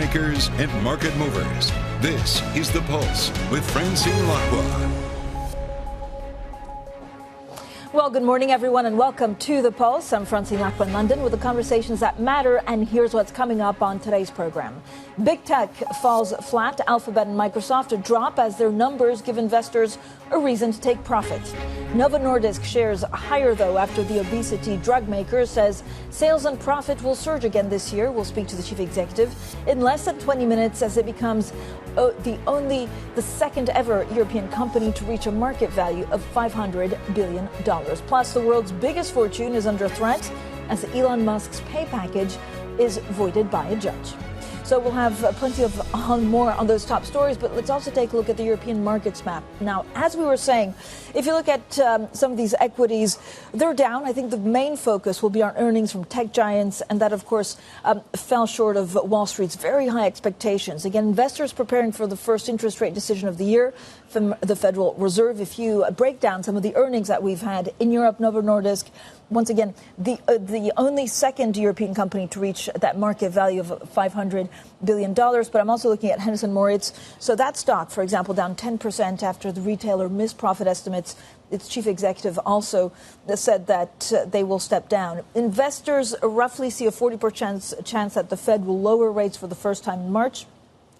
makers and market movers. This is The Pulse with Francine Lacqua. Well, good morning, everyone, and welcome to The Pulse. I'm Francine Lacqua in London with the conversations that matter, and here's what's coming up on today's program. Big tech falls flat. Alphabet and Microsoft drop as their numbers give investors a reason to take profit. Novo Nordisk shares higher, though, after the obesity drug maker says sales and profit will surge again this year. We'll speak to the chief executive in less than 20 minutes as it becomes the second ever European company to reach a market value of $500 billion. Plus, the world's biggest fortune is under threat as Elon Musk's pay package is voided by a judge. So we'll have plenty of more on those top stories, but let's also take a look at the European markets map. Now, as we were saying, if you look at some of these equities, they're down. I think the main focus will be on earnings from tech giants, and that, of course, fell short of Wall Street's very high expectations. Again, investors preparing for the first interest rate decision of the year from the Federal Reserve. If you break down some of the earnings that we've had in Europe, Novo Nordisk, once again, the only second European company to reach that market value of $500 billion. But I'm also looking at Henderson Moritz. So that stock, for example, down 10% after the retailer missed profit estimates. Its chief executive also said that they will step down. Investors roughly see a 40% chance that the Fed will lower rates for the first time in March.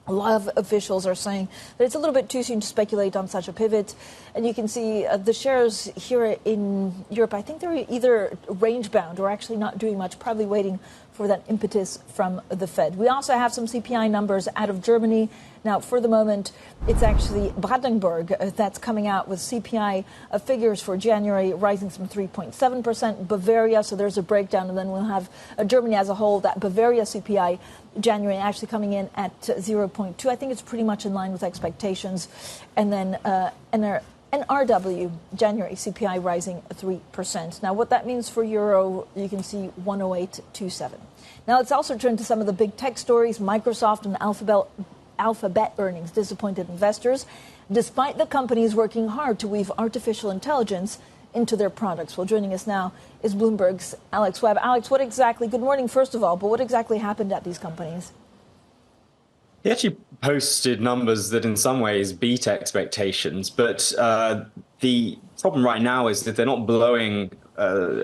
A lot of officials are saying that it's a little bit too soon to speculate on such a pivot. And you can see the shares here in Europe, I think they're either range-bound or actually not doing much, probably waiting for that impetus from the Fed. We also have some CPI numbers out of Germany. Now, for the moment, it's actually Brandenburg that's coming out with CPI figures for January rising from 3.7%. Bavaria, so there's a breakdown, and then we'll have Germany as a whole. That Bavaria CPI January actually coming in at 0.2. I think it's pretty much in line with expectations. And then NRW, January CPI rising 3%. Now, what that means for euro, you can see 108.27. Now, let's also turn to some of the big tech stories. Microsoft and Alphabet earnings disappointed investors, despite the companies working hard to weave artificial intelligence into their products. Well, joining us now is Bloomberg's Alex Webb. Alex, good morning, first of all, but what exactly happened at these companies? He actually posted numbers that in some ways beat expectations, but the problem right now is that they're not blowing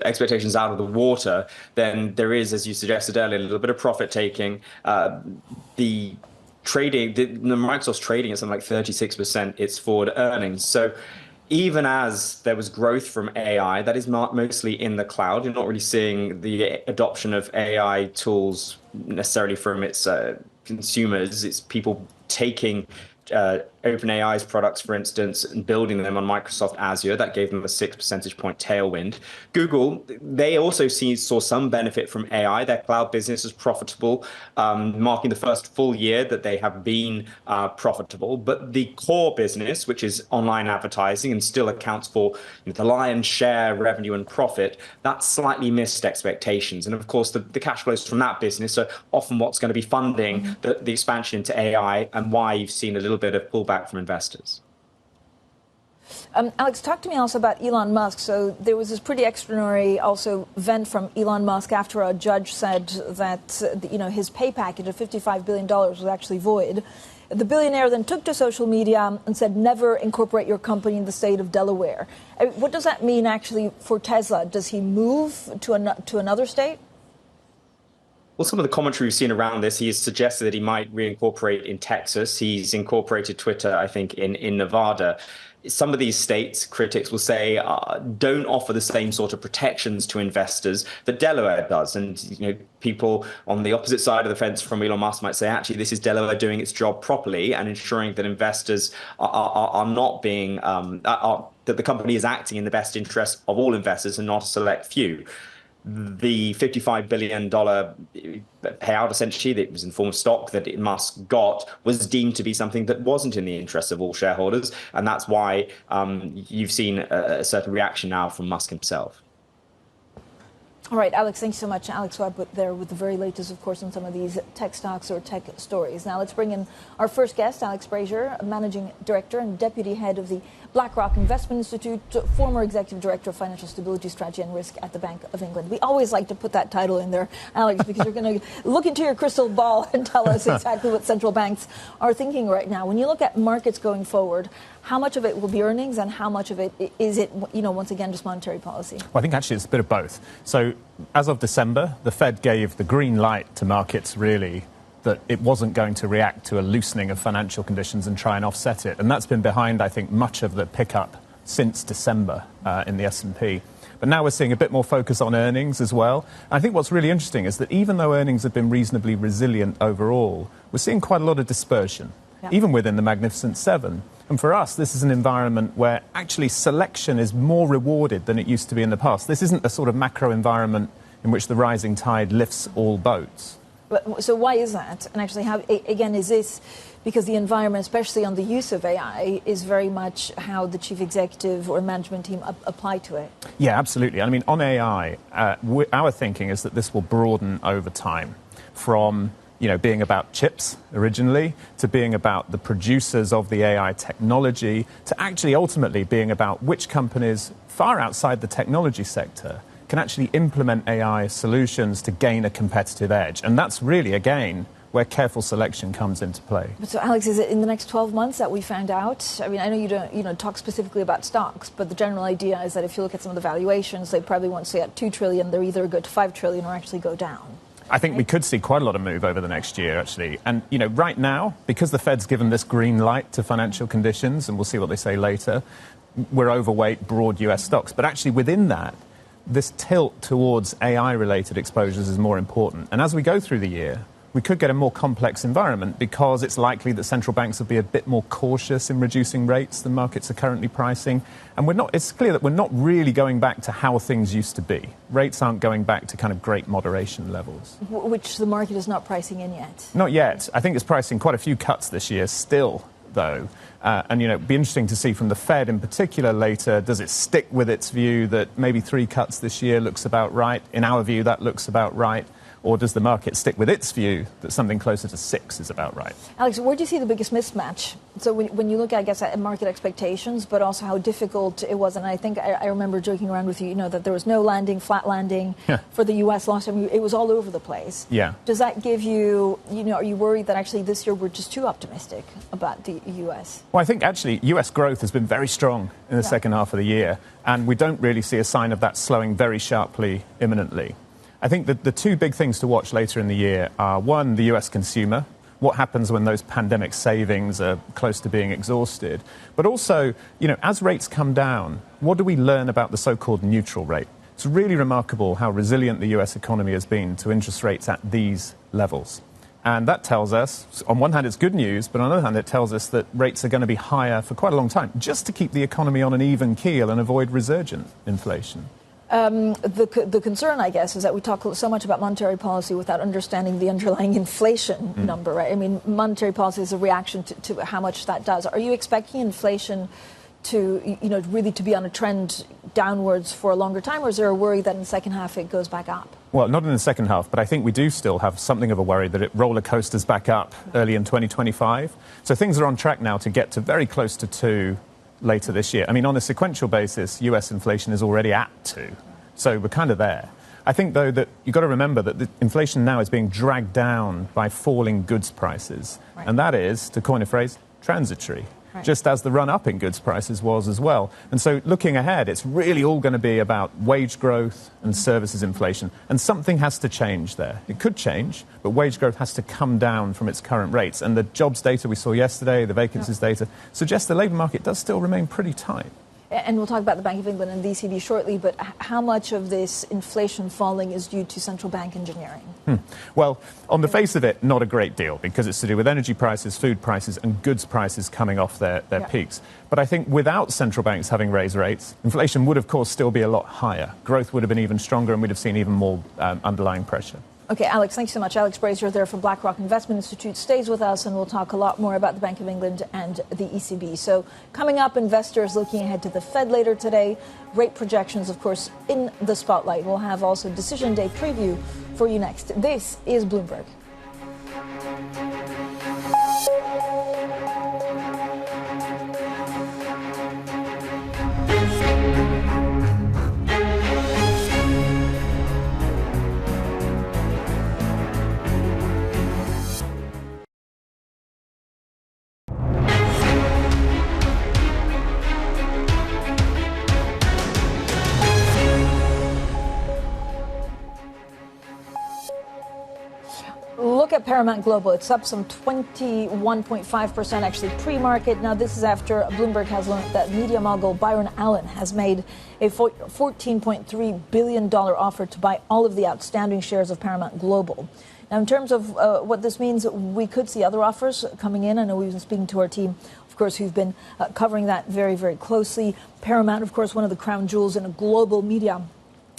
expectations out of the water. Then there is, as you suggested earlier, a little bit of profit taking. The Microsoft's trading at something like 36% its forward earnings. So even as there was growth from AI, that is not mostly in the cloud. You're not really seeing the adoption of AI tools necessarily from its consumers. It's people taking OpenAI's products, for instance, and building them on Microsoft Azure. That gave them a 6 percentage point tailwind. Google, they also saw some benefit from AI. Their cloud business is profitable, marking the first full year that they have been profitable. But the core business, which is online advertising and still accounts for the lion's share revenue and profit, that slightly missed expectations. And of course, the cash flows from that business are often what's going to be funding the expansion into AI, and why you've seen a little bit of pullback from investors. Alex, talk to me also about Elon Musk. So there was this pretty extraordinary also event from Elon Musk after a judge said that his pay package of $55 billion was actually void. The billionaire then took to social media and said, never incorporate your company in the state of Delaware. What does that mean actually for Tesla? Does he move to another state? Well, some of the commentary we've seen around this, he has suggested that he might reincorporate in Texas. He's incorporated Twitter, I think, in Nevada. Some of these states, critics will say, don't offer the same sort of protections to investors that Delaware does. And people on the opposite side of the fence from Elon Musk might say, actually, this is Delaware doing its job properly and ensuring that investors are not being that the company is acting in the best interest of all investors and not a select few. The $55 billion payout, essentially, that was in form of stock that Musk got, was deemed to be something that wasn't in the interest of all shareholders. And that's why you've seen a certain reaction now from Musk himself. All right, Alex, thanks so much. Alex Webb there with the very latest, of course, on some of these tech stocks or tech stories. Now let's bring in our first guest, Alex Brazier, Managing Director and Deputy Head of the BlackRock Investment Institute, former Executive Director of Financial Stability, Strategy and Risk at the Bank of England. We always like to put that title in there, Alex, because you're going to look into your crystal ball and tell us exactly what central banks are thinking right now. When you look at markets going forward, how much of it will be earnings and how much of it is it, once again, just monetary policy? Well, I think actually it's a bit of both. So as of December, the Fed gave the green light to markets, really, that it wasn't going to react to a loosening of financial conditions and try and offset it. And that's been behind, I think, much of the pickup since December in the S&P. But now we're seeing a bit more focus on earnings as well. I think what's really interesting is that even though earnings have been reasonably resilient overall, we're seeing quite a lot of dispersion, even within the Magnificent Seven. And for us, this is an environment where actually selection is more rewarded than it used to be in the past. This isn't a sort of macro environment in which the rising tide lifts all boats. So why is that? And actually, how, again, is this because the environment, especially on the use of AI, is very much how the chief executive or management team apply to it? Yeah, absolutely. I mean, on AI, our thinking is that this will broaden over time from being about chips originally, to being about the producers of the AI technology, to actually ultimately being about which companies far outside the technology sector can actually implement AI solutions to gain a competitive edge. And that's really, again, where careful selection comes into play. So, Alex, is it in the next 12 months that we find out? I mean, I know you don't talk specifically about stocks, but the general idea is that if you look at some of the valuations, they probably won't stay at $2 trillion. They're either go to $5 trillion or actually go down. I think we could see quite a lot of move over the next year, actually. And, right now, because the Fed's given this green light to financial conditions, and we'll see what they say later, we're overweight broad US stocks. But actually within that, this tilt towards AI-related exposures is more important. And as we go through the year, we could get a more complex environment because it's likely that central banks will be a bit more cautious in reducing rates than markets are currently pricing. And it's clear that we're not really going back to how things used to be. Rates aren't going back to kind of great moderation levels. Which the market is not pricing in yet. Not yet. I think it's pricing quite a few cuts this year still, though. And, it'd be interesting to see from the Fed in particular later, does it stick with its view that maybe 3 cuts this year looks about right? In our view, that looks about right. Or does the market stick with its view that something closer to 6 is about right? Alex, where do you see the biggest mismatch? So when you look, I guess, at market expectations, but also how difficult it was. And I think I remember joking around with you, that there was no landing, flat landing for the U.S. last time. It was all over the place. Yeah. Does that give you, are you worried that actually this year we're just too optimistic about the U.S.? Well, I think actually U.S. growth has been very strong in the second half of the year. And we don't really see a sign of that slowing very sharply imminently. I think that the 2 big things to watch later in the year are, one, the US consumer. What happens when those pandemic savings are close to being exhausted? But also, as rates come down, what do we learn about the so-called neutral rate? It's really remarkable how resilient the US economy has been to interest rates at these levels. And that tells us, on one hand, it's good news, but on the other hand, it tells us that rates are going to be higher for quite a long time, just to keep the economy on an even keel and avoid resurgent inflation. The concern, I guess, is that we talk so much about monetary policy without understanding the underlying inflation number, right? I mean, monetary policy is a reaction to how much that does. Are you expecting inflation to, really to be on a trend downwards for a longer time, or is there a worry that in the second half it goes back up? Well, not in the second half, but I think we do still have something of a worry that it roller coasters back up early in 2025. So things are on track now to get to very close to 2 later this year. I mean, on a sequential basis, US inflation is already at 2. So we're kind of there. I think, though, that you've got to remember that the inflation now is being dragged down by falling goods prices. Right. And that is, to coin a phrase, transitory. Right. Just as the run-up in goods prices was as well. And so looking ahead, it's really all going to be about wage growth and services inflation. And something has to change there. It could change, but wage growth has to come down from its current rates. And the jobs data we saw yesterday, the vacancies data, suggests the labour market does still remain pretty tight. And we'll talk about the Bank of England and the ECB shortly, but how much of this inflation falling is due to central bank engineering? Well, on the face of it, not a great deal, because it's to do with energy prices, food prices, and goods prices coming off their peaks. But I think without central banks having raised rates, inflation would, of course, still be a lot higher. Growth would have been even stronger, and we'd have seen even more underlying pressure. Okay, Alex, thanks so much. Alex Brazier there from BlackRock Investment Institute stays with us, and we'll talk a lot more about the Bank of England and the ECB. So coming up, investors looking ahead to the Fed later today. Rate projections, of course, in the spotlight. We'll have also decision day preview for you next. This is Bloomberg. Look at Paramount Global. It's up some 21.5% actually pre-market. Now, this is after Bloomberg has learned that media mogul Byron Allen has made a $14.3 billion offer to buy all of the outstanding shares of Paramount Global. Now, in terms of what this means, we could see other offers coming in. I know we've been speaking to our team, of course, who've been covering that very, very closely. Paramount, of course, one of the crown jewels in a global media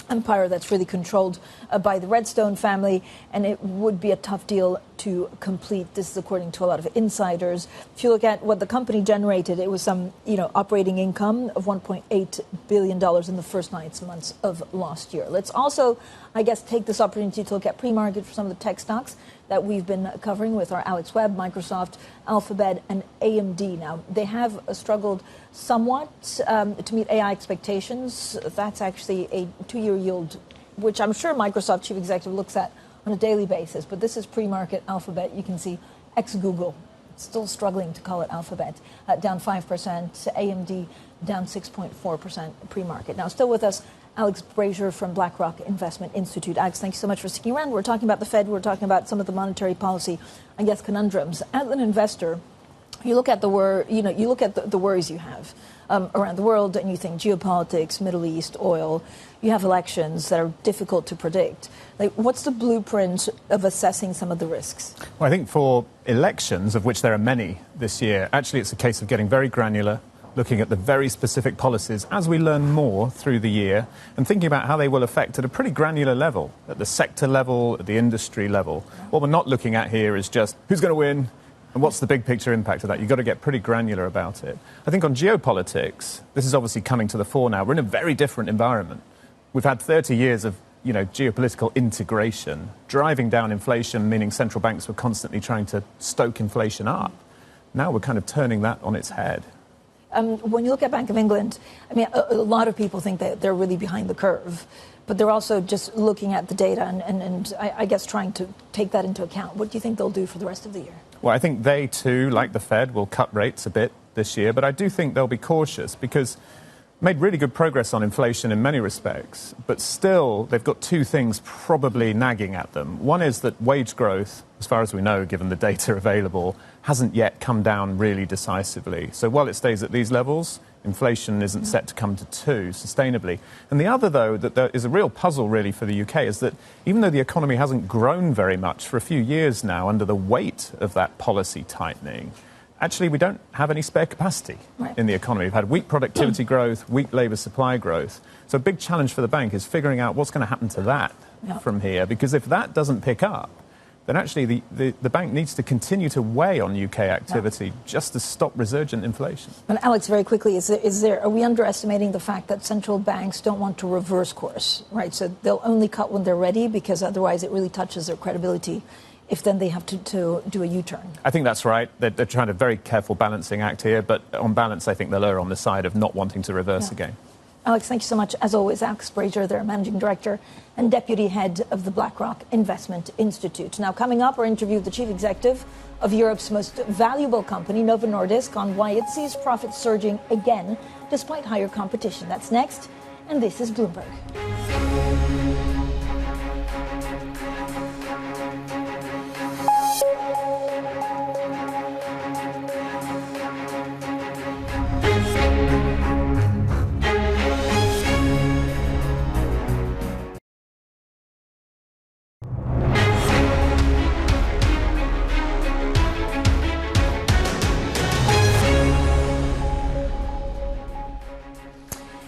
empire that's really controlled by the Redstone family, and it would be a tough deal to complete. This is according to a lot of insiders. If you look at what the company generated, it was some, operating income of $1.8 billion in the first 9 months of last year. Let's also, I guess, take this opportunity to look at pre-market for some of the tech stocks that we've been covering with our Alex Webb, Microsoft, Alphabet, and AMD. Now, they have struggled somewhat to meet AI expectations. That's actually a 2-year yield, which I'm sure Microsoft chief executive looks at on a daily basis. But this is pre-market Alphabet. You can see ex-Google still struggling to call it Alphabet, down 5%, AMD down 6.4% pre-market. Now, still with us, Alex Brazier from BlackRock Investment Institute. Alex, thank you so much for sticking around. We're talking about the Fed. We're talking about some of the monetary policy, I guess, conundrums. As an investor, you look at the worries you have around the world, and you think geopolitics, Middle East, oil. You have elections that are difficult to predict. What's the blueprint of assessing some of the risks? Well, I think for elections, of which there are many this year, actually it's a case of getting very granular, looking at the very specific policies as we learn more through the year, and thinking about how they will affect at a pretty granular level, at the sector level, at the industry level. What we're not looking at here is just who's going to win and what's the big picture impact of that. You've got to get pretty granular about it. I think on geopolitics, this is obviously coming to the fore now. We're in a very different environment. We've had 30 years of geopolitical integration, driving down inflation, meaning central banks were constantly trying to stoke inflation up. Now we're kind of turning that on its head. When you look at Bank of England, I mean, a lot of people think that they're really behind the curve, but they're also just looking at the data and I guess trying to take that into account. What do you think they'll do for the rest of the year? Well, I think they too, like the Fed, will cut rates a bit this year, but I do think they'll be cautious because made really good progress on inflation in many respects, but still they've got two things probably nagging at them. One is that wage growth, as far as we know, given the data available, hasn't yet come down really decisively. So while it stays at these levels, inflation isn't set to come to 2 sustainably. And the other, though, that there is a real puzzle really for the UK is that even though the economy hasn't grown very much for a few years now under the weight of that policy tightening, actually, we don't have any spare capacity in the economy. We've had weak productivity growth, weak labour supply growth. So a big challenge for the bank is figuring out what's going to happen to that from here. Because if that doesn't pick up, then actually the bank needs to continue to weigh on UK activity just to stop resurgent inflation. And Alex, very quickly, are we underestimating the fact that central banks don't want to reverse course, right? So they'll only cut when they're ready because otherwise it really touches their credibility if then they have to do a U-turn. I think that's right. They're trying a very careful balancing act here, but on balance, I think they'll err on the side of not wanting to reverse again. Alex, thank you so much. As always, Alex Brazier, their Managing Director and Deputy Head of the BlackRock Investment Institute. Now, coming up, our interview with the Chief Executive of Europe's most valuable company, Novo Nordisk, on why it sees profits surging again despite higher competition. That's next, and this is Bloomberg.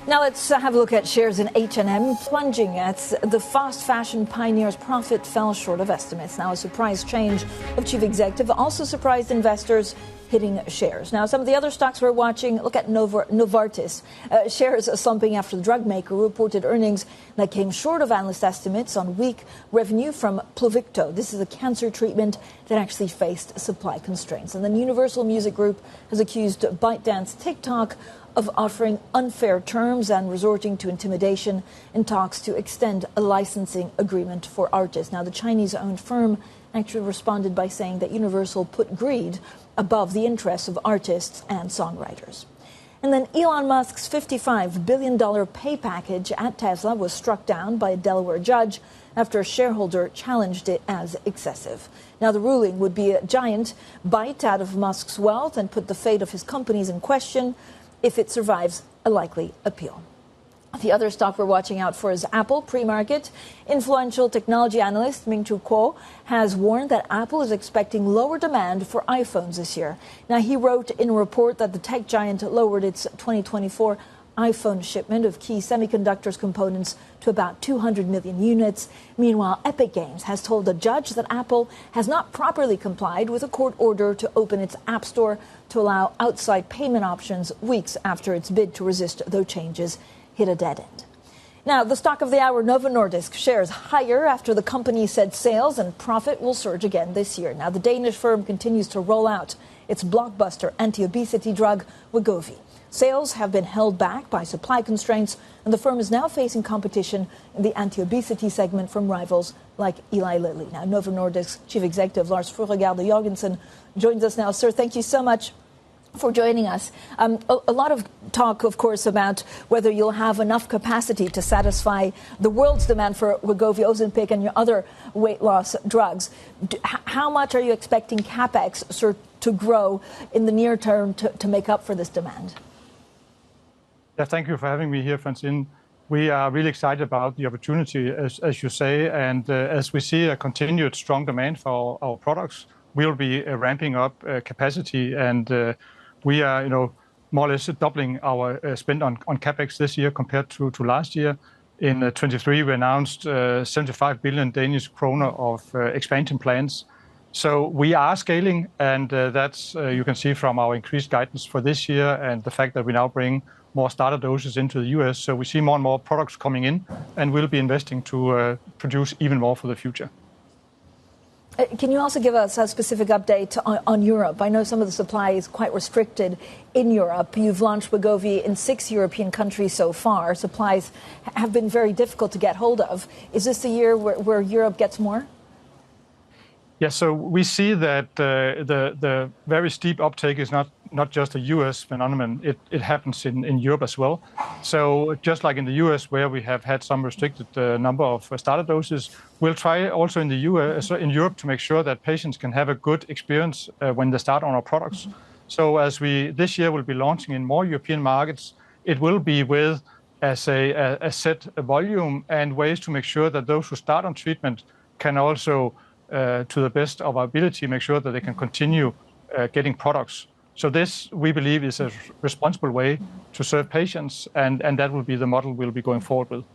Now, Now let's have a look at shares in H&M plunging as the fast fashion pioneer's profit fell short of estimates. Now a surprise change of chief executive also surprised investors, hitting shares. Now some of the other stocks we're watching, look at Novartis. Shares slumping after the drug maker reported earnings that came short of analyst estimates on weak revenue from Pluvicto. This is a cancer treatment that actually faced supply constraints. And then Universal Music Group has accused ByteDance TikTok of offering unfair terms and resorting to intimidation in talks to extend a licensing agreement for artists. Now, the Chinese-owned firm actually responded by saying that Universal put greed above the interests of artists and songwriters. And then Elon Musk's $55 billion pay package at Tesla was struck down by a Delaware judge after a shareholder challenged it as excessive. Now, the ruling would be a giant bite out of Musk's wealth and put the fate of his companies in question if it survives a likely appeal. The other stock we're watching out for is Apple. Pre-market, influential technology analyst Ming-Chu Kuo has warned that Apple is expecting lower demand for iPhones this year. Now, he wrote in a report that the tech giant lowered its 2024 iPhone shipment of key semiconductors components to about 200 million units. Meanwhile, Epic Games has told a judge that Apple has not properly complied with a court order to open its App Store to allow outside payment options weeks after its bid to resist those changes hit a dead end. Now, the stock of the hour, Novo Nordisk, shares higher after the company said sales and profit will surge again this year. Now, the Danish firm continues to roll out its blockbuster anti-obesity drug, Wegovy. Sales have been held back by supply constraints, and the firm is now facing competition in the anti-obesity segment from rivals like Eli Lilly. Now, Novo Nordisk's chief executive, Lars Fruergaard Jorgensen, joins us now. Sir, thank you so much for joining us. A lot of talk, of course, about whether you'll have enough capacity to satisfy the world's demand for Wegovy, Ozempic, and your other weight loss drugs. How much are you expecting CapEx, sir, to grow in the near term to make up for this demand? Yeah, thank you for having me here, Francine. We are really excited about the opportunity, as you say, and as we see a continued strong demand for our products, we'll be ramping up capacity, and we are, more or less doubling our spend on CapEx this year compared to last year. In 23, we announced 75 billion Danish kroner of expansion plans. So we are scaling, and that's you can see from our increased guidance for this year and the fact that we now bring more starter doses into the US. So we see more and more products coming in, and we'll be investing to produce even more for the future. Can you also give us a specific update on Europe? I know some of the supply is quite restricted in Europe. You've launched Wegovy in 6 European countries so far. Supplies have been very difficult to get hold of. Is this the year where Europe gets more? Yeah, so we see that the very steep uptake is not just a US phenomenon, it happens in Europe as well. So just like in the US, where we have had some restricted number of starter doses, we'll try also in in Europe to make sure that patients can have a good experience when they start on our products. So as we this year will be launching in more European markets, it will be with as a set volume and ways to make sure that those who start on treatment can also to the best of our ability, make sure that they can continue getting products. So this, we believe, is a responsible way to serve patients, and that will be the model we'll be going forward with.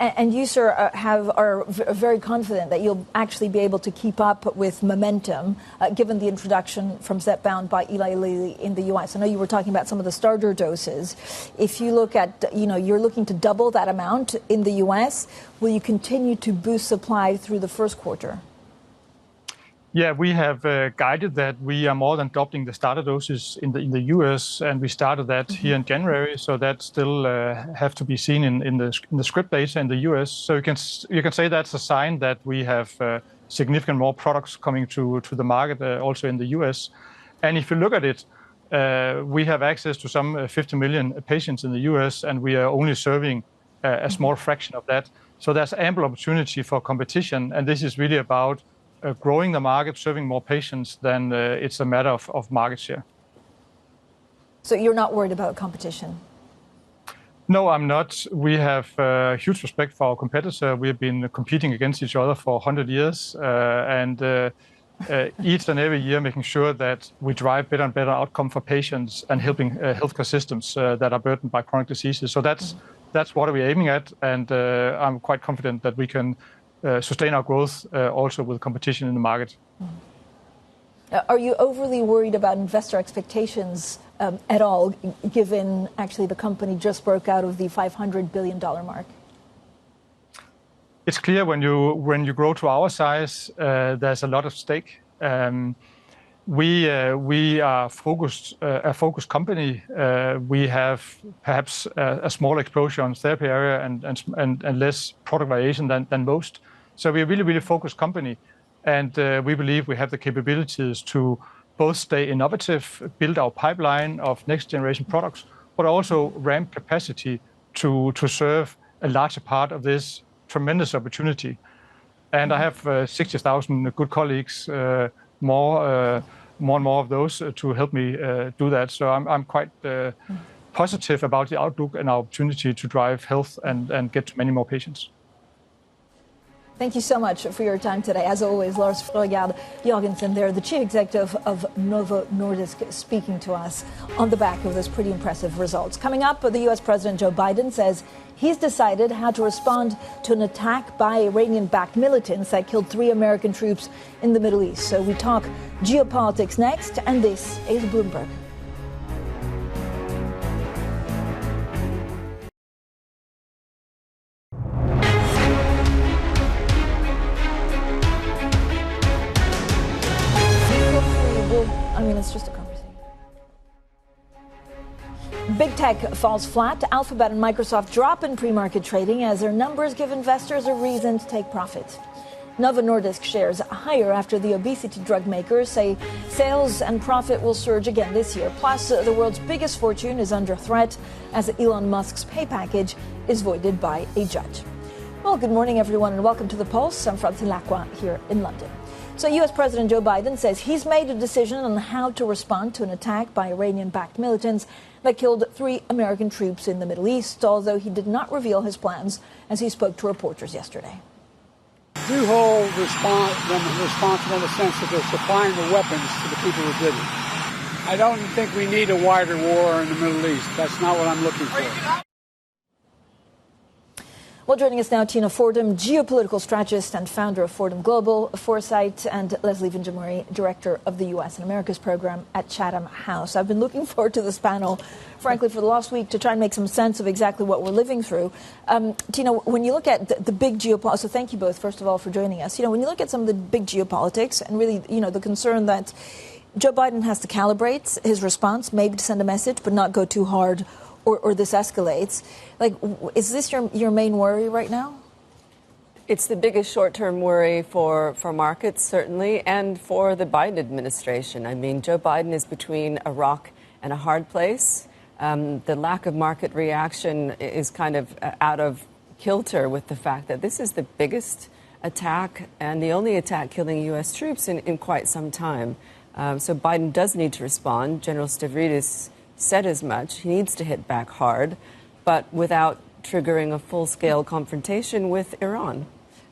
And you, sir, are very confident that you'll actually be able to keep up with momentum, given the introduction from Zepbound by Eli Lilly in the U.S. I know you were talking about some of the starter doses. If you look at, you're looking to double that amount in the U.S., will you continue to boost supply through the first quarter? Yeah, we have guided that we are more than doubling the starter doses in the US, and we started that here in January. So that still have to be seen in the script data in the US. So you can say that's a sign that we have significant more products coming to the market also in the US. And if you look at it, we have access to some 50 million patients in the US, and we are only serving a small fraction of that. So there's ample opportunity for competition, and this is really about growing the market, serving more patients, than it's a matter of market share. So you're not worried about competition? No, I'm not. We have huge respect for our competitor. We have been competing against each other for 100 years. And each and every year making sure that we drive better and better outcome for patients and helping healthcare systems that are burdened by chronic diseases. So that's what we're aiming at, and I'm quite confident that we can sustain our growth also with competition in the market. Are you overly worried about investor expectations at all, given actually the company just broke out of the $500 billion mark? It's clear when you grow to our size, there's a lot of stake. We are a focused company. We have perhaps a small exposure on therapy area and less product variation than most. So we're a really, really focused company. And we believe we have the capabilities to both stay innovative, build our pipeline of next generation products, but also ramp capacity to serve a larger part of this tremendous opportunity. And I have 60,000 good colleagues, more and more of those to help me do that. So I'm quite positive about the outlook and our opportunity to drive health and get to many more patients. Thank you so much for your time today. As always, Lars Fruergaard, Jorgensen there, the chief executive of Novo Nordisk, speaking to us on the back of those pretty impressive results. Coming up, the U.S. President Joe Biden says he's decided how to respond to an attack by Iranian-backed militants that killed 3 American troops in the Middle East. So we talk geopolitics next, and this is Bloomberg. It's just a conversation. Big tech falls flat. Alphabet and Microsoft drop in pre-market trading as their numbers give investors a reason to take profit. Novo Nordisk shares higher after the obesity drug makers say sales and profit will surge again this year. Plus, the world's biggest fortune is under threat as Elon Musk's pay package is voided by a judge. Well, good morning, everyone, and welcome to The Pulse. I'm Francine Lacqua here in London. So U.S. President Joe Biden says he's made a decision on how to respond to an attack by Iranian-backed militants that killed 3 American troops in the Middle East, although he did not reveal his plans as he spoke to reporters yesterday. Do hold them responsible in the sense that they're supplying the weapons to the people who did it. I don't think we need a wider war in the Middle East. That's not what I'm looking for. Well, joining us now, Tina Fordham, geopolitical strategist and founder of Fordham Global Foresight, and Leslie Vinjamuri, director of the U.S. and Americas program at Chatham House. I've been looking forward to this panel, frankly, for the last week to try and make some sense of exactly what we're living through. Tina, when you look at the big geopolitics, so thank you both, first of all, for joining us. When you look at some of the big geopolitics and really, the concern that Joe Biden has to calibrate his response, maybe to send a message, but not go too hard or this escalates. Is this your main worry right now? It's the biggest short-term worry for markets, certainly, and for the Biden administration. I mean, Joe Biden is between a rock and a hard place. The lack of market reaction is kind of out of kilter with the fact that this is the biggest attack and the only attack killing U.S. troops in quite some time. So Biden does need to respond. General Stavridis said as much. He needs to hit back hard, but without triggering a full-scale confrontation with Iran.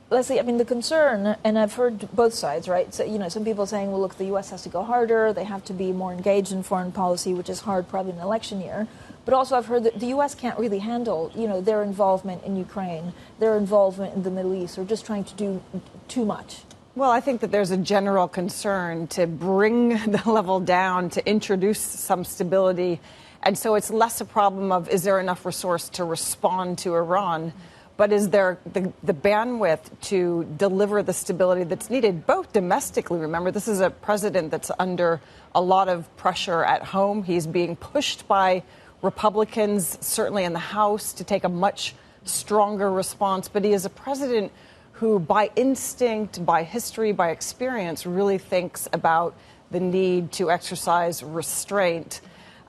Leslie, I mean, the concern, and I've heard both sides, right? So, some people saying, well, look, the U.S. has to go harder. They have to be more engaged in foreign policy, which is hard probably in an election year. But also I've heard that the U.S. can't really handle, their involvement in Ukraine, their involvement in the Middle East, or just trying to do too much. Well, I think that there's a general concern to bring the level down, to introduce some stability. And so it's less a problem of, is there enough resource to respond to Iran? But is there the bandwidth to deliver the stability that's needed, both domestically? Remember, this is a president that's under a lot of pressure at home. He's being pushed by Republicans, certainly in the House, to take a much stronger response. But he is a president who, by instinct, by history, by experience, really thinks about the need to exercise restraint.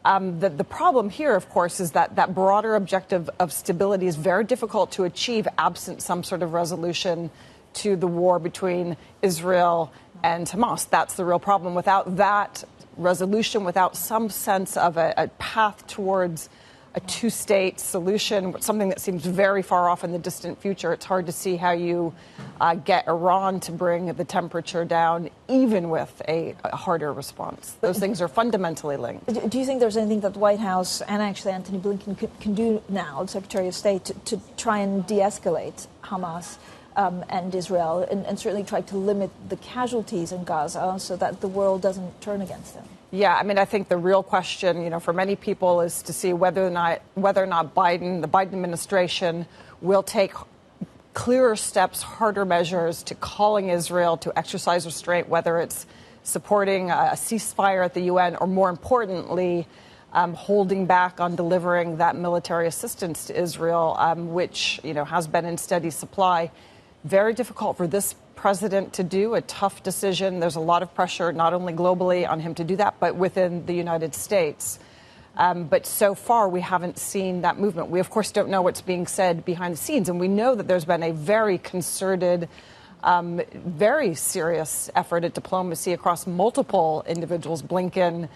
The problem here, of course, is that broader objective of stability is very difficult to achieve absent some sort of resolution to the war between Israel and Hamas. That's the real problem. Without that resolution, without some sense of a path towards a two-state solution, something that seems very far off in the distant future. It's hard to see how you get Iran to bring the temperature down, even with a harder response. Those things are fundamentally linked. Do you think there's anything that the White House and actually Antony Blinken can do now, the Secretary of State, to try and de-escalate Hamas and Israel, and certainly try to limit the casualties in Gaza so that the world doesn't turn against them? Yeah, I mean, I think the real question, for many people is to see whether or not the Biden administration will take clearer steps, harder measures to calling Israel to exercise restraint, whether it's supporting a ceasefire at the UN or, more importantly, holding back on delivering that military assistance to Israel, which, has been in steady supply. Very difficult for this president to do, a tough decision. There's a lot of pressure, not only globally on him to do that, but within the United States. But so far, we haven't seen that movement. We, of course, don't know what's being said behind the scenes. And we know that there's been a very concerted, very serious effort at diplomacy across multiple individuals, Blinken,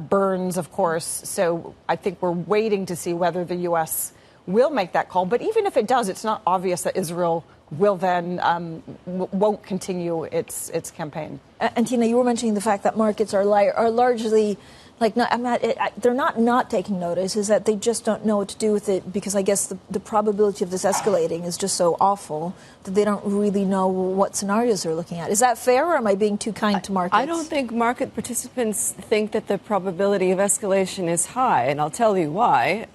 Burns, of course. So I think we're waiting to see whether the U.S. will make that call. But even if it does, it's not obvious that Israel will then won't continue its campaign. And Tina, you were mentioning the fact that markets are largely they're not taking notice, is that they just don't know what to do with it, because I guess the probability of this escalating is just so awful that they don't really know what scenarios they're looking at. Is that fair, or am I being too kind to markets? I don't think market participants think that the probability of escalation is high, and I'll tell you why.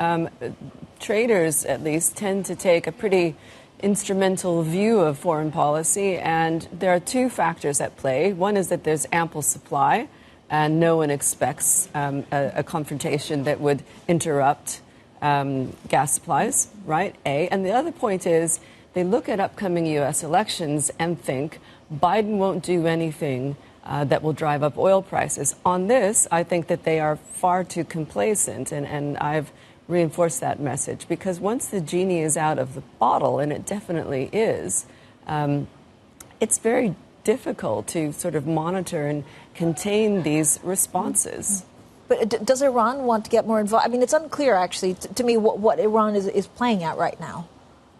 Traders, at least, tend to take a pretty instrumental view of foreign policy, and there are two factors at play. One is that there's ample supply, and no one expects a confrontation that would interrupt gas supplies, right? And the other point is they look at upcoming U.S. elections and think Biden won't do anything that will drive up oil prices. On this, I think that they are far too complacent, and I've reinforced that message, because once the genie is out of the bottle, and it definitely is, it's very difficult to sort of monitor and contain these responses. But does Iran want to get more involved? I mean, it's unclear, actually, to me, what Iran is playing at right now.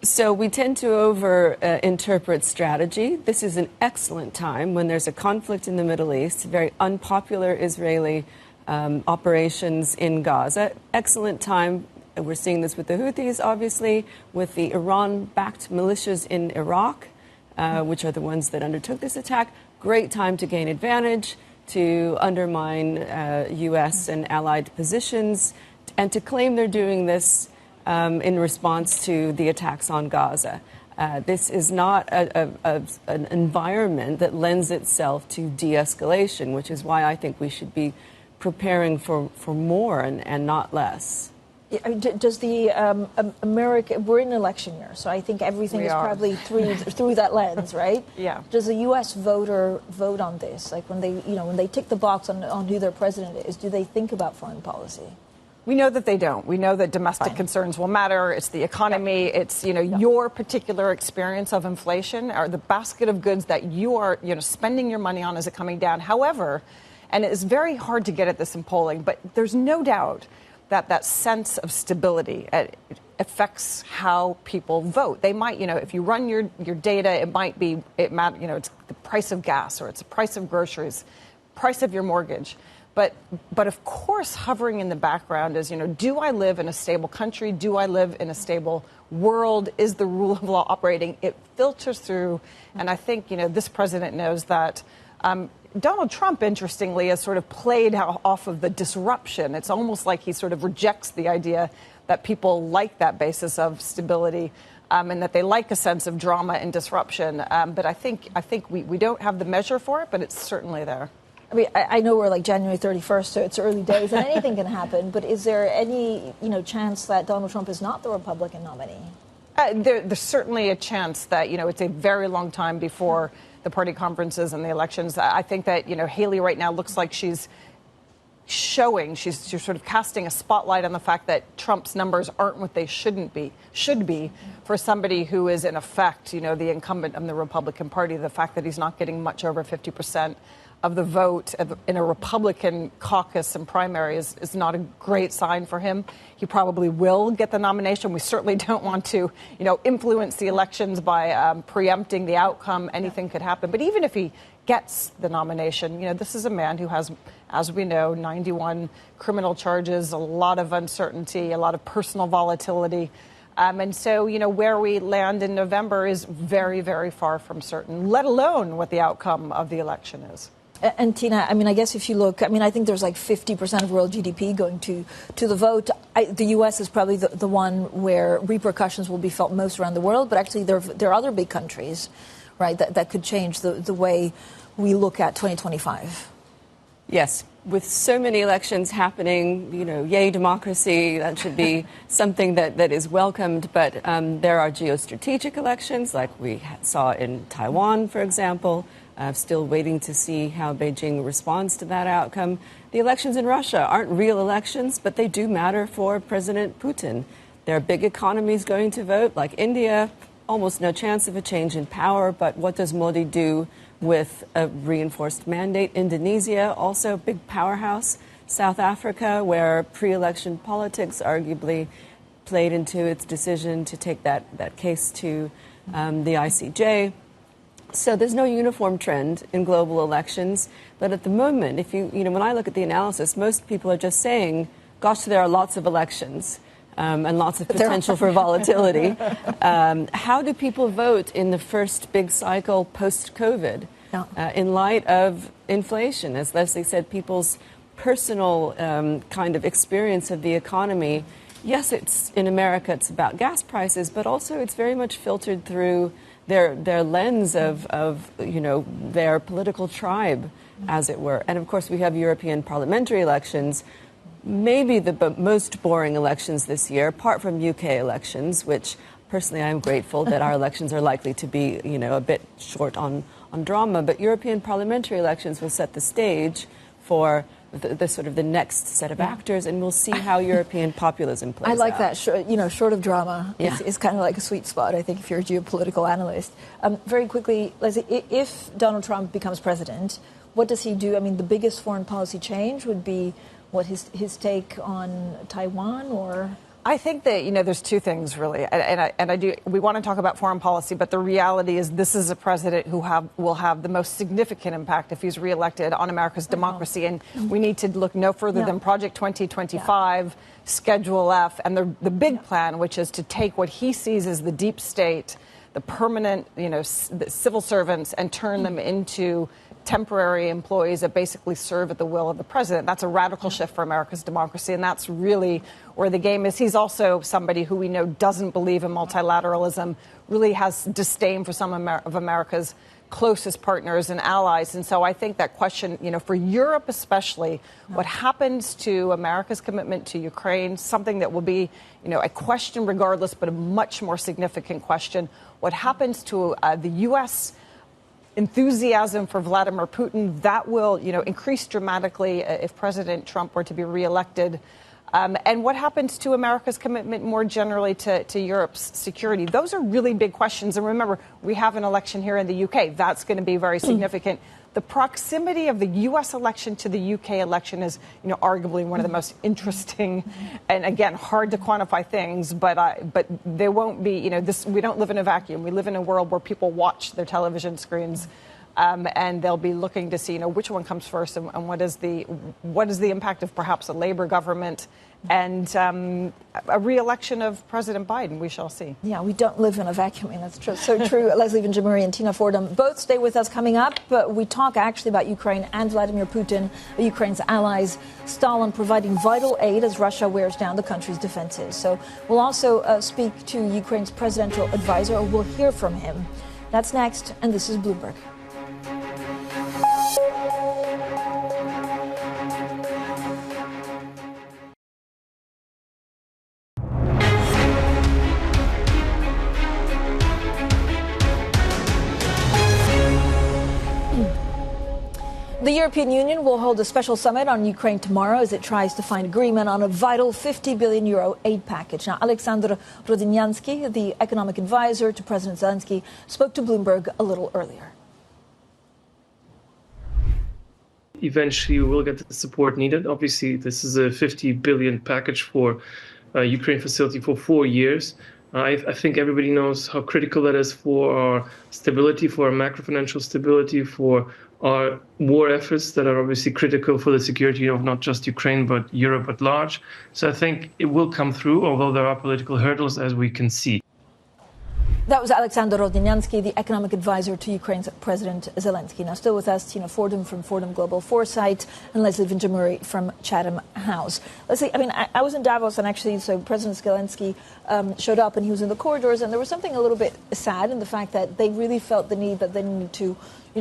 So we tend to over-interpret strategy. This is an excellent time when there's a conflict in the Middle East, very unpopular Israeli operations in Gaza. Excellent time. We're seeing this with the Houthis, obviously, with the Iran-backed militias in Iraq, which are the ones that undertook this attack. Great time to gain advantage, to undermine U.S. and allied positions, and to claim they're doing this in response to the attacks on Gaza. This is not an environment that lends itself to de-escalation, which is why I think we should be preparing for more and not less. Does the we're in an election year, so I think everything is probably through that lens, right? Yeah. Does the U.S. voter vote on this? Like when they tick the box on who their president is, do they think about foreign policy? We know that they don't. We know that domestic concerns will matter. It's the economy. It's, your particular experience of inflation, or the basket of goods that you are, spending your money on. Is it coming down? However, and it is very hard to get at this in polling, but there's no doubt that sense of stability affects how people vote. They might, if you run your data, it's the price of gas, or it's the price of groceries, price of your mortgage. But of course, hovering in the background is, do I live in a stable country? Do I live in a stable world? Is the rule of law operating? It filters through. And I think, this president knows that. Donald Trump, interestingly, has sort of played off of the disruption. It's almost like he sort of rejects the idea that people like that basis of stability, and that they like a sense of drama and disruption. But I think we don't have the measure for it, but it's certainly there. I mean, I know we're like January 31st, so it's early days and anything can happen. But is there any, chance that Donald Trump is not the Republican nominee? There's certainly a chance that, it's a very long time before the party conferences and the elections. I think that, Haley right now looks like she's sort of casting a spotlight on the fact that Trump's numbers aren't what they should be for somebody who is in effect, the incumbent of the Republican Party. The fact that he's not getting much over 50% of the vote in a Republican caucus and primary is not a great sign for him. He probably will get the nomination. We certainly don't want to, influence the elections by preempting the outcome. Anything could happen. But even if he gets the nomination, this is a man who has, as we know, 91 criminal charges, a lot of uncertainty, a lot of personal volatility. And so, where we land in November is very, very far from certain, let alone what the outcome of the election is. And Tina, I guess if you look, I think there's like 50% of world GDP going to the vote. The U.S. is probably the one where repercussions will be felt most around the world. But actually, there are other big countries, right, that could change the way we look at 2025. Yes. With so many elections happening, yay democracy, that should be something that is welcomed. But there are geostrategic elections, like we saw in Taiwan, for example. Still waiting to see how Beijing responds to that outcome. The elections in Russia aren't real elections, but they do matter for President Putin. There are big economies going to vote, like India, almost no chance of a change in power. But what does Modi do with a reinforced mandate? Indonesia, also a big powerhouse. South Africa, where pre-election politics arguably played into its decision to take that case to the ICJ. So there's no uniform trend in global elections. But at the moment, when I look at the analysis, most people are just saying, gosh, there are lots of elections. And lots of potential for volatility. How do people vote in the first big cycle post-COVID in light of inflation? As Leslie said, people's personal kind of experience of the economy. Yes, it's in America, it's about gas prices, but also it's very much filtered through their lens of their political tribe, as it were. And of course, we have European parliamentary elections. Maybe the most boring elections this year, apart from UK elections, which personally I'm grateful that our elections are likely to be, a bit short on drama. But European parliamentary elections will set the stage for the sort of the next set of actors, and we'll see how European populism plays out. I like that. Short of drama is kind of like a sweet spot, I think, if you're a geopolitical analyst. Very quickly, Leslie, if Donald Trump becomes president, what does he do? The biggest foreign policy change would be his take on Taiwan, or? I think that, there's two things, really. We want to talk about foreign policy, but the reality is this is a president who will have the most significant impact if he's reelected on America's democracy. And we need to look no further than Project 2025, Schedule F, and the big plan, which is to take what he sees as the deep state, the permanent, the civil servants, and turn them into temporary employees that basically serve at the will of the president. That's a radical shift for America's democracy, and that's really where the game is. He's also somebody who we know doesn't believe in multilateralism, really has disdain for some of America's closest partners and allies. And so I think that question, for Europe especially, what happens to America's commitment to Ukraine, something that will be, a question regardless, but a much more significant question. What happens to the U.S. enthusiasm for Vladimir Putin, that will, increase dramatically if President Trump were to be reelected. And what happens to America's commitment more generally to Europe's security? Those are really big questions. And remember, we have an election here in the UK. That's going to be very significant. The proximity of the U.S. election to the UK election is, arguably one of the most interesting and, again, hard to quantify things. But there won't be, we don't live in a vacuum. We live in a world where people watch their television screens. And they'll be looking to see, which one comes first and what is the impact of perhaps a Labour government and a re-election of President Biden. We shall see. Yeah, we don't live in a vacuum. That's true. So true. Leslie Vinjamuri and Tina Fordham both stay with us coming up. But we talk actually about Ukraine and Vladimir Putin, Ukraine's allies, stall on providing vital aid as Russia wears down the country's defenses. So we'll also speak to Ukraine's presidential advisor, or we'll hear from him. That's next, and this is Bloomberg. The European Union will hold a special summit on Ukraine tomorrow as it tries to find agreement on a vital €50 billion aid package. Now, Alexander Rodinyansky, the economic advisor to President Zelensky, spoke to Bloomberg a little earlier. eventually we will get the support needed. Obviously, this is a 50 billion package for Ukraine facility for 4 years. I think everybody knows how critical that is for our stability, for our macro-financial stability, for our war efforts that are obviously critical for the security of not just Ukraine, but Europe at large. So I think it will come through, although there are political hurdles, as we can see. That was Alexander Rodniansky, the economic advisor to Ukraine's President Zelensky. Now, still with us, Tina Fordham from Fordham Global Foresight and Leslie Vinjamuri from Chatham House. Leslie, I was in Davos, and actually, so President Zelensky showed up, and he was in the corridors, and there was something a little bit sad in the fact that they really felt the need that they needed to,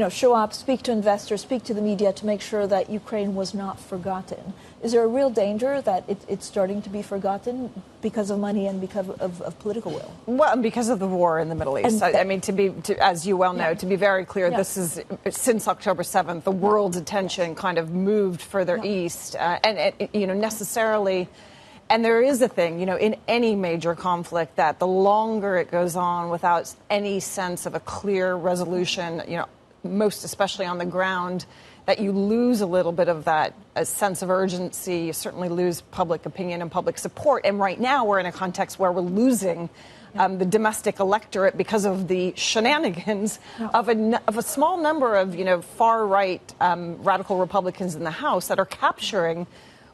show up, speak to investors, speak to the media to make sure that Ukraine was not forgotten. Is there a real danger that it's starting to be forgotten because of money and because of political will? Well, and because of the war in the Middle East. As you well know, to be very clear, this is, since October 7th, the world's attention kind of moved further east. Necessarily, and there is a thing, in any major conflict, that the longer it goes on without any sense of a clear resolution, most especially on the ground, that you lose a little bit of that sense of urgency. You certainly lose public opinion and public support. And right now we're in a context where we're losing the domestic electorate because of the shenanigans of a small number of, far-right radical Republicans in the House that are capturing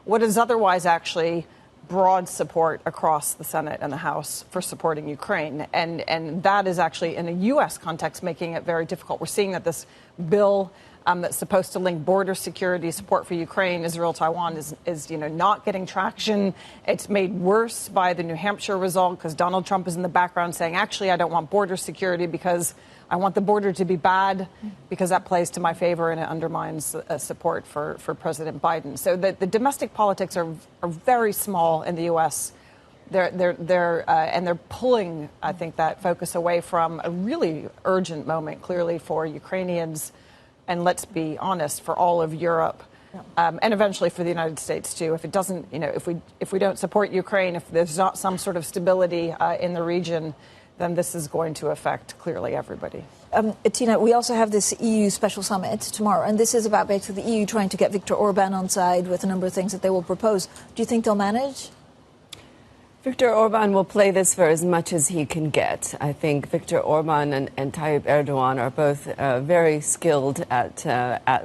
what is otherwise actually broad support across the Senate and the House for supporting Ukraine. And that is actually, in a U.S. context, making it very difficult. We're seeing that this bill that's supposed to link border security support for Ukraine, Israel, Taiwan is not getting traction. It's made worse by the New Hampshire result because Donald Trump is in the background saying, actually, I don't want border security because I want the border to be bad because that plays to my favor and it undermines support for President Biden. So the domestic politics are very small in the U.S. They're pulling, I think, that focus away from a really urgent moment, clearly, for Ukrainians. And let's be honest, for all of Europe, and eventually for the United States too. If it doesn't, if we don't support Ukraine, if there's not some sort of stability in the region, then this is going to affect clearly everybody. Tina, we also have this EU special summit tomorrow, and this is about basically the EU trying to get Viktor Orban on side with a number of things that they will propose. Do you think they'll manage? Viktor Orban will play this for as much as he can get. I think Viktor Orban and Tayyip Erdogan are both very skilled at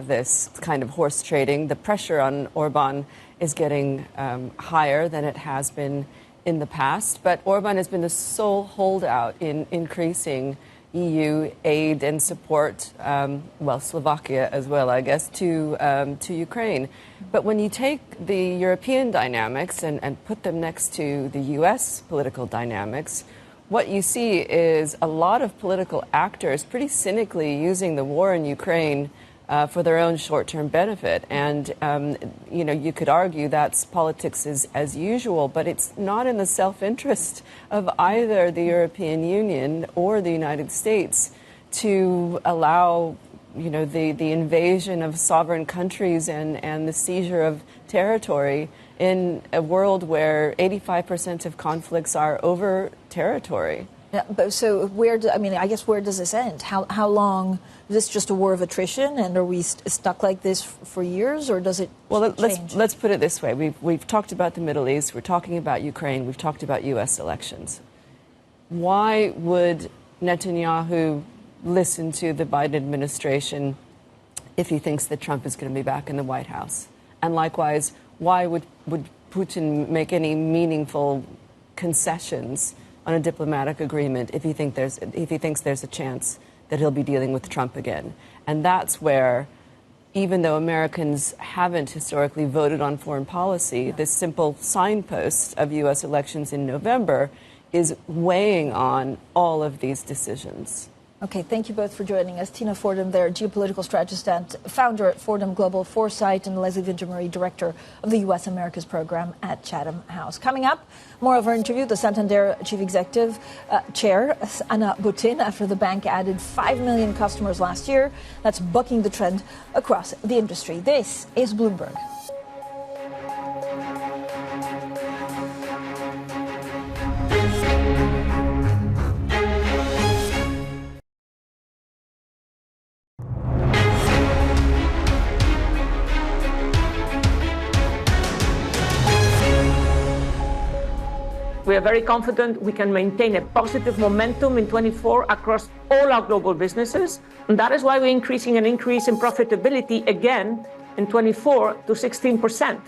this kind of horse trading. The pressure on Orban is getting higher than it has been in the past. But Orban has been the sole holdout in increasing EU aid and support, Slovakia as well, I guess, to Ukraine. But when you take the European dynamics and put them next to the U.S. political dynamics, what you see is a lot of political actors pretty cynically using the war in Ukraine for their own short-term benefit. And, you could argue that's politics as usual, but it's not in the self-interest of either the European Union or the United States to allow the invasion of sovereign countries and the seizure of territory in a world where 85% of conflicts are over territory. Yeah, but so where does this end? How long? Is this just a war of attrition, and are we stuck like this for years, or does it change? Let's put it this way. We've talked about the Middle East. We're talking about Ukraine. We've talked about U.S. elections. Why would Netanyahu listen to the Biden administration if he thinks that Trump is going to be back in the White House? And likewise, why would Putin make any meaningful concessions on a diplomatic agreement if he thinks there's a chance that he'll be dealing with Trump again? And that's where, even though Americans haven't historically voted on foreign policy, this simple signpost of U.S. elections in November is weighing on all of these decisions. Okay, thank you both for joining us. Tina Fordham there, geopolitical strategist and founder at Fordham Global Foresight, and Leslie Vinjamuri, director of the U.S. Americas program at Chatham House. Coming up, more of our interview, the Santander chief executive chair, Anna Butin, after the bank added 5 million customers last year. That's bucking the trend across the industry. This is Bloomberg. We are very confident we can maintain a positive momentum in 24 across all our global businesses. And that is why we're increasing an increase in profitability again in 24 to 16%,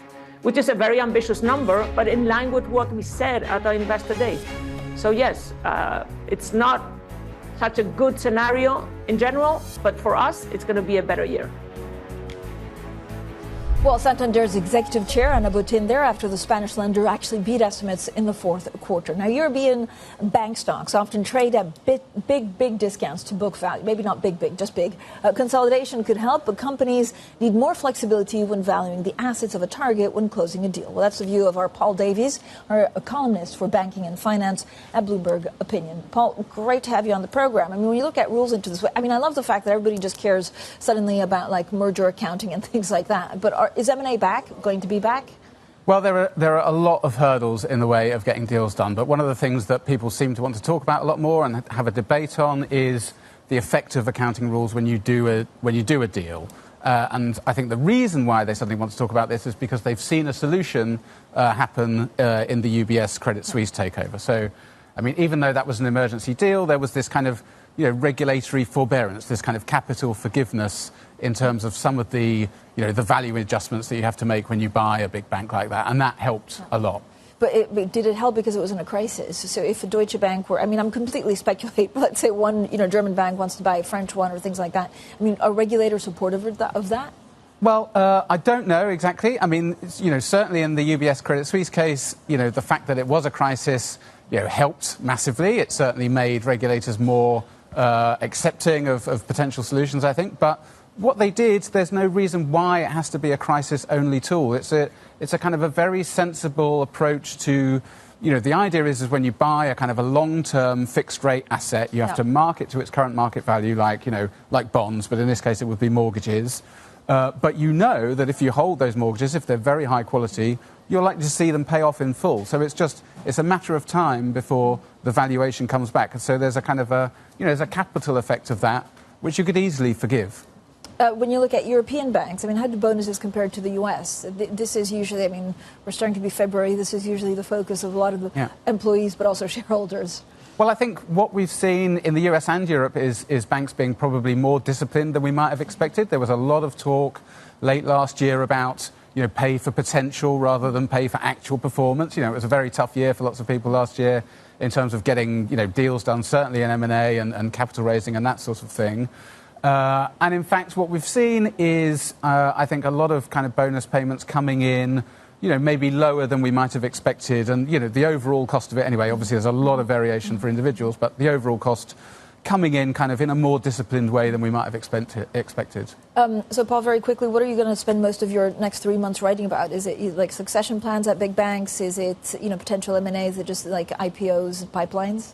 which is a very ambitious number, but in line with what we said at our Investor Day. So yes, it's not such a good scenario in general, but for us, it's going to be a better year. Well, Santander's executive chair, Ana Botín, there after the Spanish lender actually beat estimates in the fourth quarter. Now, European bank stocks often trade at big discounts to book value. Maybe not big, just big. Consolidation could help, but companies need more flexibility when valuing the assets of a target when closing a deal. Well, that's the view of our Paul Davies, our columnist for banking and finance at Bloomberg Opinion. Paul, great to have you on the program. I mean, when you look at rules into this, I mean, I love the fact that everybody just cares suddenly about like merger accounting and things like that. But is M&A going to be back? Well, there are a lot of hurdles in the way of getting deals done. But one of the things that people seem to want to talk about a lot more and have a debate on is the effect of accounting rules when you do a deal. And I think the reason why they suddenly want to talk about this is because they've seen a solution happen in the UBS Credit Suisse takeover. So, I mean, even though that was an emergency deal, there was this kind of regulatory forbearance, this kind of capital forgiveness in terms of some of the the value adjustments that you have to make when you buy a big bank like that, and that helped a lot. But did it help because it was in a crisis? So if a Deutsche Bank were, I mean, I'm completely speculating, but let's say one German bank wants to buy a French one or things like that. I mean, are regulators supportive of that? Well, I don't know exactly. I mean, certainly in the UBS Credit Suisse case, the fact that it was a crisis, helped massively. It certainly made regulators more accepting of potential solutions, I think. But what they did, there's no reason why it has to be a crisis-only tool. It's a kind of a very sensible approach to, the idea is when you buy a kind of a long-term fixed-rate asset, you have to mark it to its current market value, like bonds, but in this case it would be mortgages. But that if you hold those mortgages, if they're very high quality, you're likely to see them pay off in full. So it's a matter of time before the valuation comes back. And so there's a kind of there's a capital effect of that, which you could easily forgive. When you look at European banks, I mean, how do bonuses compare to the U.S.? This is usually, I mean, we're starting to be February. This is usually the focus of a lot of the employees, but also shareholders. Well, I think what we've seen in the US and Europe is banks being probably more disciplined than we might have expected. There was a lot of talk late last year about, pay for potential rather than pay for actual performance. It was a very tough year for lots of people last year in terms of getting, deals done, certainly in M&A and capital raising and that sort of thing. And in fact, what we've seen is, I think, a lot of kind of bonus payments coming in, maybe lower than we might have expected. And, the overall cost of it, anyway, obviously there's a lot of variation for individuals, but the overall cost coming in kind of in a more disciplined way than we might have expected. So, Paul, very quickly, what are you going to spend most of your next 3 months writing about? Is it like succession plans at big banks? Is it, potential M&A? Is it just like IPOs and pipelines?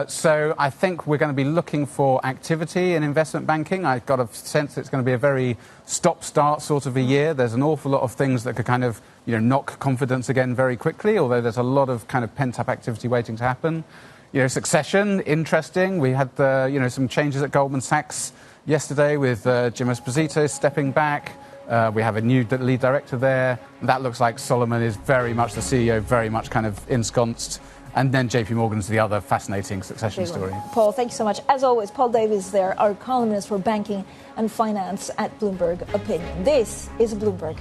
So I think we're going to be looking for activity in investment banking. I've got a sense it's going to be a very stop-start sort of a year. There's an awful lot of things that could kind of, knock confidence again very quickly, although there's a lot of kind of pent-up activity waiting to happen. Succession, interesting. We had, some changes at Goldman Sachs yesterday with Jim Esposito stepping back. We have a new lead director there. That looks like Solomon is very much the CEO, very much kind of ensconced. And then JP Morgan's the other fascinating succession story. Paul, thank you so much. As always, Paul Davies there, our columnist for banking and finance at Bloomberg Opinion. This is Bloomberg.